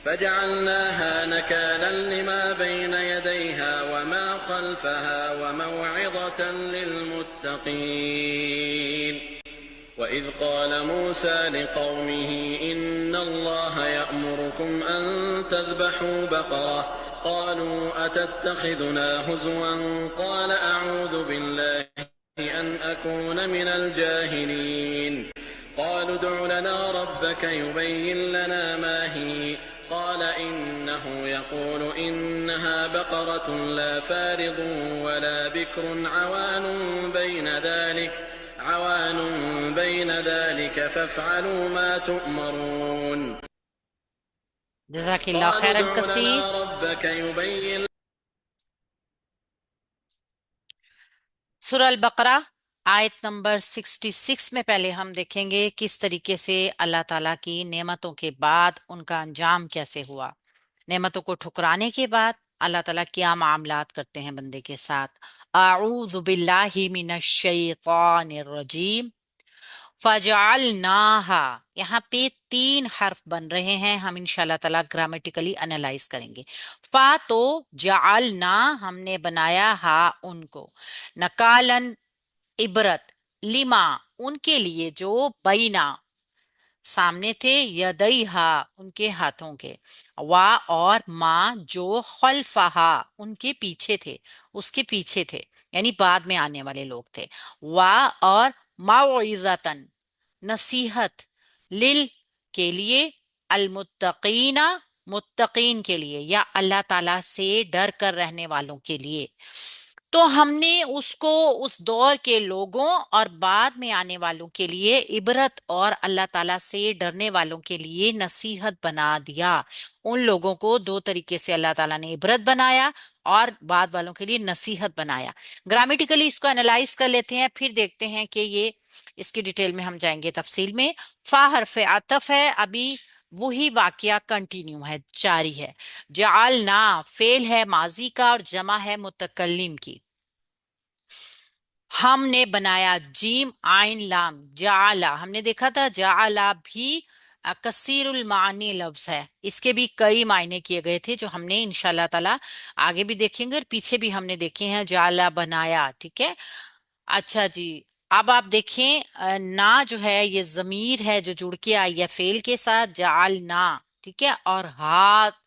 فجعلناها نكالا لما بين يديها وما خلفها وموعظة للمتقين. وإذ قال موسى لقومه إن الله يأمركم أن تذبحوا بقرة قالوا أتتخذنا هزوا قال أعوذ بالله أن أكون من الجاهلين. قالوا ادع لنا ربك يبين لنا ما هي قال إنه يقول إنها بقرة لا فارض ولا بكر عوان بين ذلك فافعلوا ما تؤمرون. جزاک اللہ خیرن قالوا ادع کثیر. لنا ربك يبين. سورہ البقرہ آیت نمبر 66 میں پہلے ہم دیکھیں گے کس طریقے سے اللہ تعالیٰ کی نعمتوں کے بعد ان کا انجام کیسے ہوا. نعمتوں کو ٹھکرانے کے بعد اللہ تعالیٰ کیا معاملات کرتے ہیں بندے کے ساتھ. اعوذ باللہ من الشیطان الرجیم. فجعلناها، یہاں پہ 3 حرف بن رہے ہیں، ہم انشاءاللہ تعالیٰ گرامیٹیکلی انالائز کریں گے. فا تو جعلنا، ہم نے بنایا ہا ان کو، نکالن عبرت، لما ان کے لیے جو بینا سامنے تھے، یدیہا ان کے ہاتھوں کے، وا اور ما جو خلفہا ان کے پیچھے تھے، اس کے پیچھے تھے یعنی بعد میں آنے والے لوگ تھے، وا اور موعظتن نصیحت، لل کے لیے، المتقین متقین کے لیے یا اللہ تعالیٰ سے ڈر کر رہنے والوں کے لیے. تو ہم نے اس کو اس دور کے لوگوں اور بعد میں آنے والوں کے لیے عبرت اور اللہ تعالیٰ سے ڈرنے والوں کے لیے نصیحت بنا دیا. ان لوگوں کو 2 طریقے سے اللہ تعالیٰ نے عبرت بنایا اور بعد والوں کے لیے نصیحت بنایا. گرامیٹیکلی اس کو انالائز کر لیتے ہیں، پھر دیکھتے ہیں کہ یہ اس کی ڈیٹیل میں ہم جائیں گے تفصیل میں. فا حرف عطف ہے، ابھی وہی واقعہ کنٹینیو ہے، جاری ہے. جعلنا فعل ہے ماضی کا اور جمع ہے متکلم کی. ہم نے بنایا، جیم عین لام، جعلا، ہم نے دیکھا تھا جعلا بھی کثیر المعانی لفظ ہے، اس کے بھی کئی معنی کیے گئے تھے جو ہم نے انشاءاللہ تعالی آگے بھی دیکھیں گے اور پیچھے بھی ہم نے دیکھے ہیں. جعلا بنایا، ٹھیک ہے. اچھا جی، اب آپ دیکھیں نا جو ہے یہ ضمیر ہے جو جڑ کے آئی ہے فعل کے ساتھ، جعلنا، ٹھیک ہے، اور ہاتھ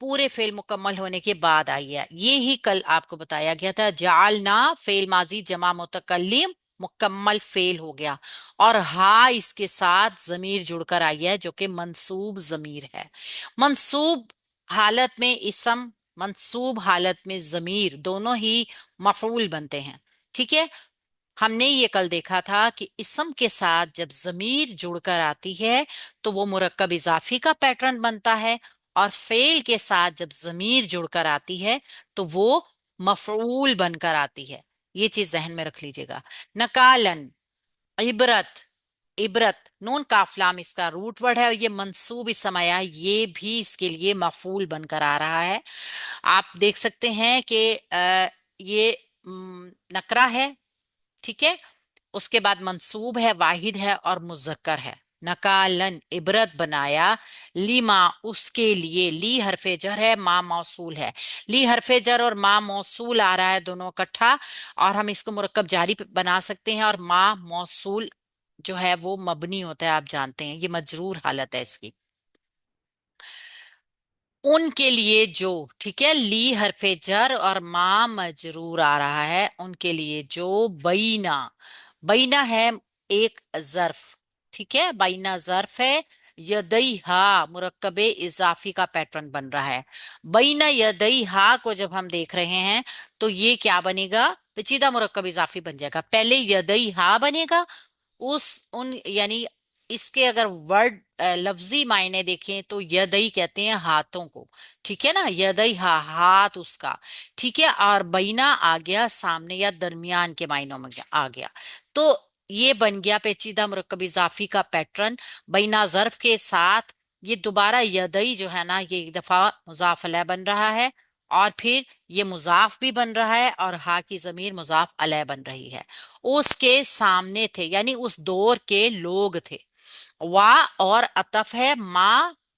پورے فعل مکمل ہونے کے بعد آئی ہے. یہ ہی کل آپ کو بتایا گیا تھا، جعلنا فعل ماضی جمع متکلم مکمل فعل ہو گیا، اور ہا اس کے ساتھ ضمیر جڑ کر آئی ہے جو کہ منصوب ضمیر ہے. منصوب حالت میں اسم، منصوب حالت میں ضمیر، دونوں ہی مفعول بنتے ہیں. ٹھیک ہے، ہم نے یہ کل دیکھا تھا کہ اسم کے ساتھ جب ضمیر جڑ کر آتی ہے تو وہ مرکب اضافی کا پیٹرن بنتا ہے، اور فعل کے ساتھ جب ضمیر جڑ کر آتی ہے تو وہ مفعول بن کر آتی ہے. یہ چیز ذہن میں رکھ لیجئے گا. نکالن، عبرت، عبرت نون کاف لام اس کا روٹ ورڈ ہے، اور یہ منصوب اسم آیا، یہ بھی اس کے لیے مفعول بن کر آ رہا ہے. آپ دیکھ سکتے ہیں کہ یہ نکرہ ہے، ٹھیک ہے، اس کے بعد منصوب ہے، واحد ہے اور مذکر ہے. نکالن عبرت بنایا، لیما اس کے لیے، لی حرف جر ہے، ما موصول ہے، لی حرف جر اور ما موصول آ رہا ہے دونوں اکٹھا، اور ہم اس کو مرکب جاری بنا سکتے ہیں، اور ما موصول جو ہے وہ مبنی ہوتا ہے، آپ جانتے ہیں یہ مجرور حالت ہے اس کی. ان کے لیے جو، ٹھیک ہے، لی حرف جر اور ما مجرور آ رہا ہے، ان کے لیے جو، بینا، بینا ہے ایک ظرف، ٹھیک ہے، بینا ظرف ہے، یدیہا مرکب اضافی کا پیٹرن بن رہا ہے. بینا یدیہا کو جب ہم دیکھ رہے ہیں تو یہ کیا بنے گا، پیچیدہ مرکب اضافی بن جائے گا. پہلے یدیہا بنے گا، ان یعنی اس کے اگر ورڈ لفظی معنی دیکھیں تو یدئی کہتے ہیں ہاتھوں کو، ٹھیک ہے نا، یدئی ہاتھ اس کا، ٹھیک ہے، اور بینا آ گیا سامنے یا درمیان کے معنوں میں آ گیا. تو یہ بن گیا پیچیدہ مرکب اضافی کا پیٹرن. بینا ظرف کے ساتھ یہ دوبارہ یدئی جو ہے نا، یہ ایک دفعہ مضاف الیہ بن رہا ہے، اور پھر یہ مضاف بھی بن رہا ہے، اور ہا کی ضمیر مضاف الیہ بن رہی ہے. اس کے سامنے تھے یعنی اس دور کے لوگ تھے. وا اور عطف ہے، ما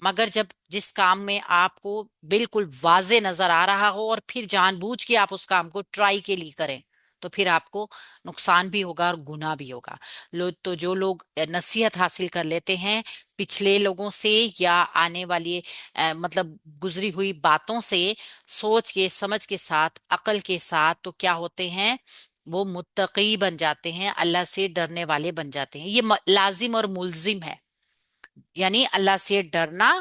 مگر جب جس کام میں آپ کو بالکل واضح نظر آ رہا ہو اور پھر جان بوجھ کے آپ اس کام کو ٹرائی کے لیے کریں تو پھر آپ کو نقصان بھی ہوگا اور گناہ بھی ہوگا. تو جو لوگ نصیحت حاصل کر لیتے ہیں پچھلے لوگوں سے یا آنے والی مطلب گزری ہوئی باتوں سے، سوچ کے سمجھ کے ساتھ عقل کے ساتھ، تو کیا ہوتے ہیں؟ وہ متقی بن جاتے ہیں، اللہ سے ڈرنے والے بن جاتے ہیں. یہ لازم اور ملزم ہے. یعنی اللہ سے ڈرنا،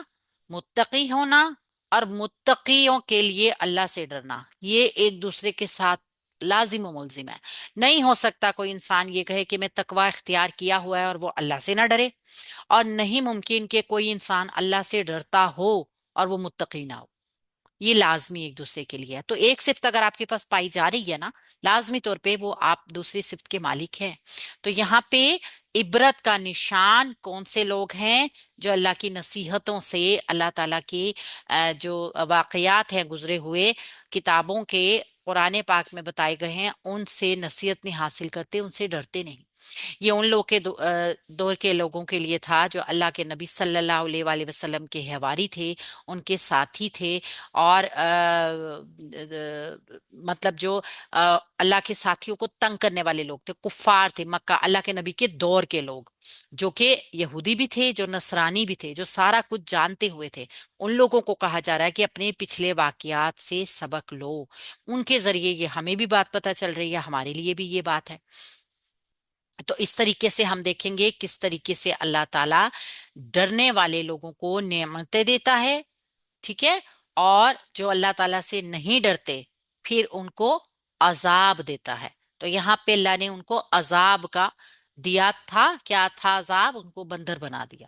متقی ہونا، اور متقیوں کے لیے اللہ سے ڈرنا، یہ ایک دوسرے کے ساتھ لازم و ملزم ہے. نہیں ہو سکتا کوئی انسان یہ کہے کہ میں تقوی اختیار کیا ہوا ہے اور وہ اللہ سے نہ ڈرے، اور نہیں ممکن کہ کوئی انسان اللہ سے ڈرتا ہو اور وہ متقی نہ ہو. یہ لازمی ایک دوسرے کے لیے ہے. تو ایک صفت اگر آپ کے پاس پائی جا رہی ہے نا، لازمی طور پہ وہ آپ دوسری صفت کے مالک ہیں. تو یہاں پہ عبرت کا نشان کون سے لوگ ہیں؟ جو اللہ کی نصیحتوں سے، اللہ تعالیٰ کی جو واقعات ہیں گزرے ہوئے کتابوں کے، قرآن پاک میں بتائے گئے ہیں، ان سے نصیحت نہیں حاصل کرتے، ان سے ڈرتے نہیں. یہ ان لوگ کے دور کے لوگوں کے لیے تھا جو اللہ کے نبی صلی اللہ علیہ وآلہ وسلم کے حواری تھے، ان کے ساتھی تھے، اور مطلب جو اللہ کے ساتھیوں کو تنگ کرنے والے لوگ تھے، کفار تھے مکہ، اللہ کے نبی کے دور کے لوگ، جو کہ یہودی بھی تھے، جو نصرانی بھی تھے، جو سارا کچھ جانتے ہوئے تھے. ان لوگوں کو کہا جا رہا ہے کہ اپنے پچھلے واقعات سے سبق لو. ان کے ذریعے یہ ہمیں بھی بات پتہ چل رہی ہے، ہمارے لیے بھی یہ بات ہے. تو اس طریقے سے ہم دیکھیں گے کس طریقے سے اللہ تعالیٰ ڈرنے والے لوگوں کو نعمتیں دیتا ہے، ٹھیک ہے، اور جو اللہ تعالیٰ سے نہیں ڈرتے پھر ان کو عذاب دیتا ہے. تو یہاں پہ اللہ نے ان کو عذاب کا دیا تھا. کیا تھا عذاب؟ ان کو بندر بنا دیا.